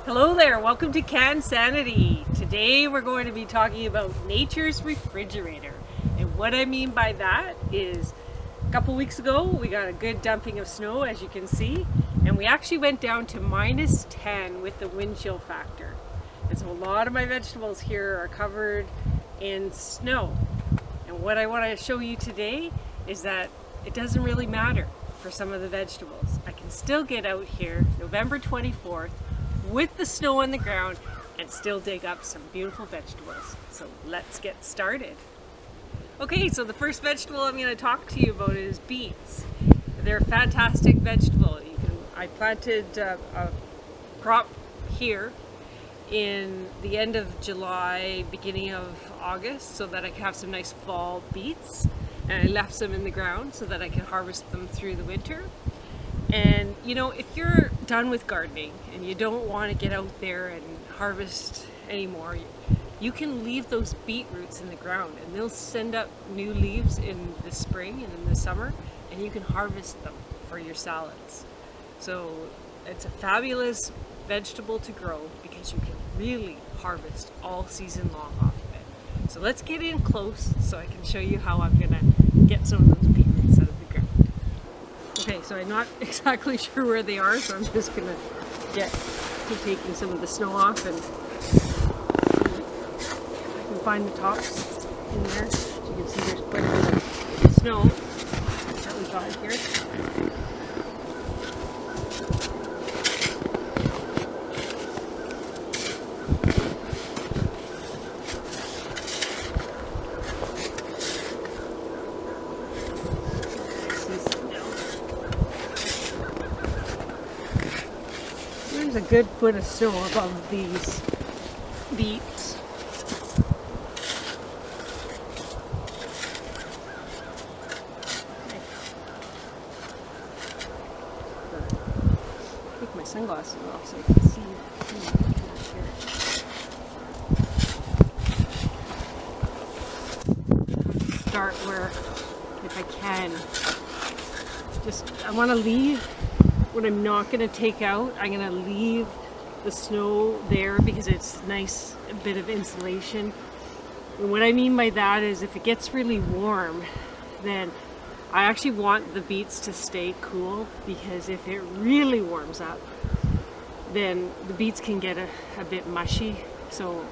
Hello there, welcome to Can Sanity. Today we're going to be talking about nature's refrigerator. And what I mean by that is a couple weeks ago we got a good dumping of snow, as you can see, and we actually went down to -10 with the wind chill factor. And so a lot of my vegetables here are covered in snow. And what I want to show you today is that it doesn't really matter for some of the vegetables. I can still get out here November 24th with the snow on the ground and still dig up some beautiful vegetables. So let's get started. Okay, so the first vegetable I'm going to talk to you about is beets. They're a fantastic vegetable. I planted a crop here in the end of July, beginning of August, so that I could have some nice fall beets. And I left some in the ground so that I could harvest them through the winter. And you know, if you're done with gardening and you don't want to get out there and harvest anymore, you can leave those beet roots in the ground and they'll send up new leaves in the spring and in the summer, and you can harvest them for your salads. So it's a fabulous vegetable to grow because you can really harvest all season long off of it. So let's get in close so I can show you how I'm gonna get some of those beet roots out of the ground. Okay, so I'm not exactly sure where they are, so I'm just gonna get to taking some of the snow off and see if I can find the tops in there. As you can see, there's quite a bit of snow that we got here. There's a good foot of snow above these beets. Take my sunglasses off so I can see here. Start where, if I can, I want to leave what I'm not going to take out. I'm going to leave the snow there because it's nice, a bit of insulation. And what I mean by that is if it gets really warm, then I actually want the beets to stay cool, because if it really warms up, then the beets can get a bit mushy. So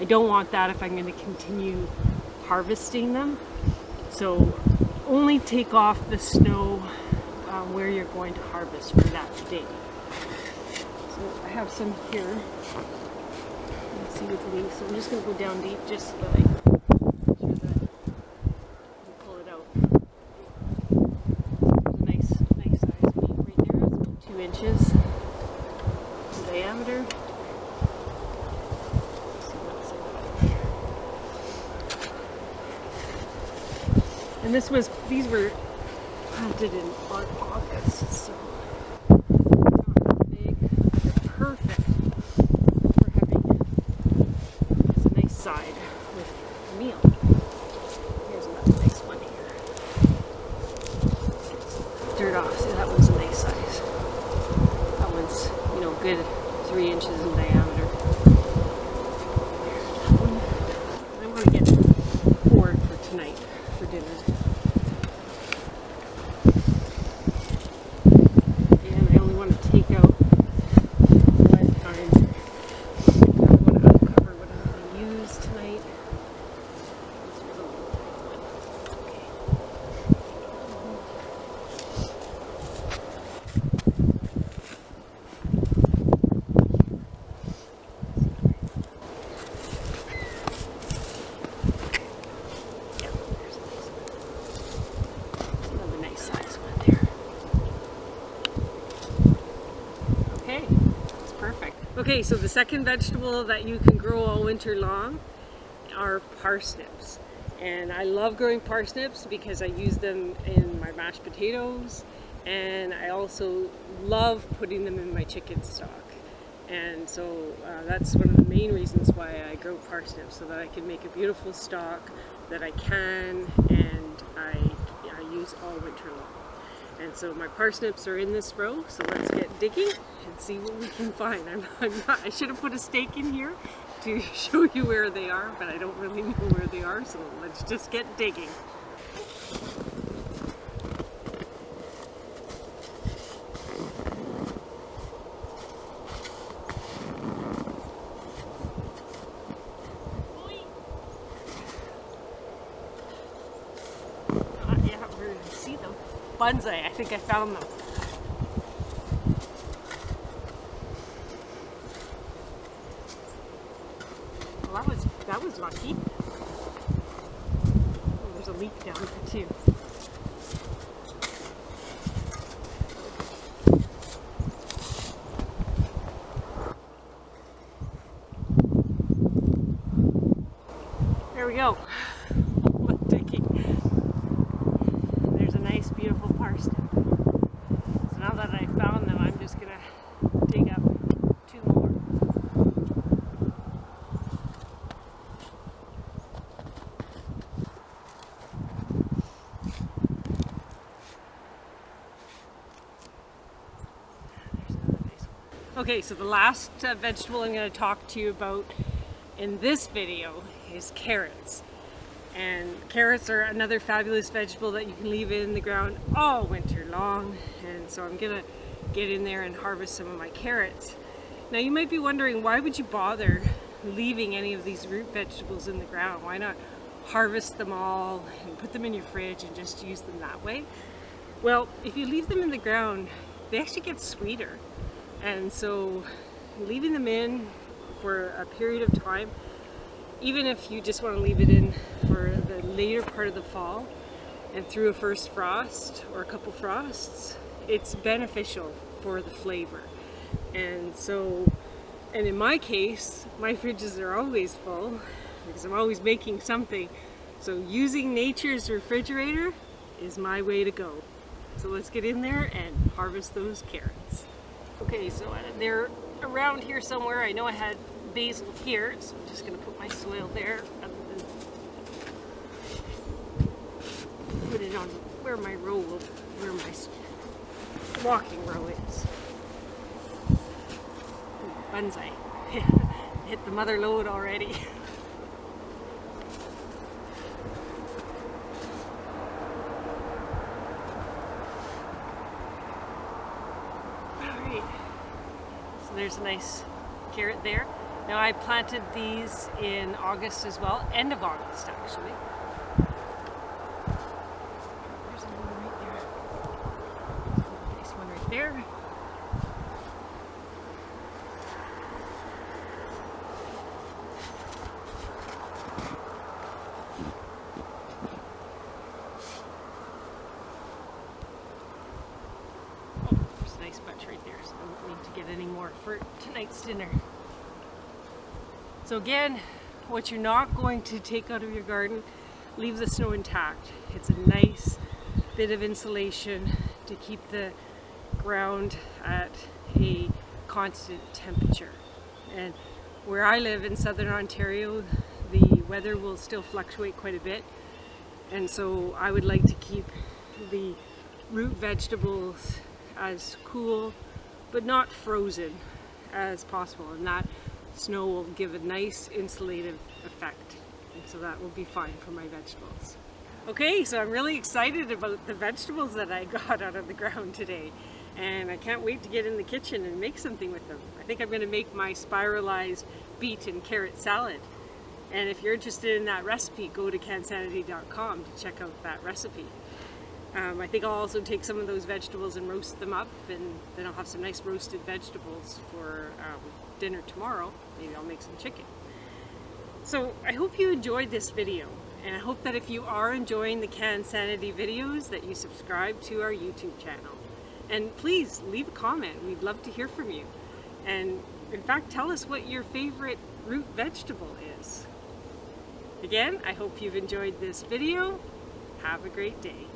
I don't want that if I'm going to continue harvesting them. So only take off the snow where you're going to harvest for that day. So I have some here. Let's see with leaves. So I'm just going to go down deep just so that I make sure that I pull it out. There's a nice size beet right there. It's about 2 inches in diameter. And these were planted in August, so not that big. They're perfect for having a nice side with a meal. Here's another nice one here. Get dirt off. See, that one's a nice size. That one's, good 3 inches in diameter. That one. I want to get bored for tonight for dinner. Okay, so the second vegetable that you can grow all winter long are parsnips. And I love growing parsnips because I use them in my mashed potatoes, and I also love putting them in my chicken stock. And so that's one of the main reasons why I grow parsnips, so that I can make a beautiful stock that I can and I use all winter long. And so my parsnips are in this row, so let's get digging and see what we can find. I should have put a stake in here to show you where they are, but I don't really know where they are, so let's just get digging. Yeah, where did I see them? Bonsai, I think I found them. Well, that was lucky. Oh, there's a leaf down there too. There we go. There's a nice, beautiful parsnip. So now that I found them, I'm just gonna dig up 2 more. There's another nice one. Okay, so the last vegetable I'm going to talk to you about in this video is carrots. And carrots are another fabulous vegetable that you can leave in the ground all winter long. And so I'm gonna get in there and harvest some of my carrots. Now you might be wondering, why would you bother leaving any of these root vegetables in the ground? Why not harvest them all and put them in your fridge and just use them that way? Well, if you leave them in the ground, they actually get sweeter. And so leaving them in for a period of time, even if you just want to leave it in for the later part of the fall and through a first frost or a couple frosts, it's beneficial for the flavor. And in my case, my fridges are always full because I'm always making something. So using nature's refrigerator is my way to go. So let's get in there and harvest those carrots. Okay, so they're around here somewhere. I know I had basil here, so I'm just going to put my soil there and put it on where my walking row is. Ooh, bonsai. Hit the mother lode already. Alright, so there's a nice carrot there. Now I planted these in August as well, end of August actually. There's another one right there. Nice one right there. Oh, there's a nice bunch right there, so I don't need to get any more for tonight's dinner. So again, what you're not going to take out of your garden, leave the snow intact. It's a nice bit of insulation to keep the ground at a constant temperature. And where I live in southern Ontario, the weather will still fluctuate quite a bit. And so I would like to keep the root vegetables as cool, but not frozen as possible. And that snow will give a nice insulative effect, and so that will be fine for my vegetables. Okay, so I'm really excited about the vegetables that I got out of the ground today, and I can't wait to get in the kitchen and make something with them. I think I'm going to make my spiralized beet and carrot salad, and if you're interested in that recipe, go to cansanity.com to check out that recipe. I think I'll also take some of those vegetables and roast them up, and then I'll have some nice roasted vegetables for dinner tomorrow. Maybe I'll make some chicken. So I hope you enjoyed this video, and I hope that if you are enjoying the CanSanity videos that you subscribe to our YouTube channel. And please leave a comment. We'd love to hear from you. And in fact, tell us what your favorite root vegetable is. Again, I hope you've enjoyed this video. Have a great day.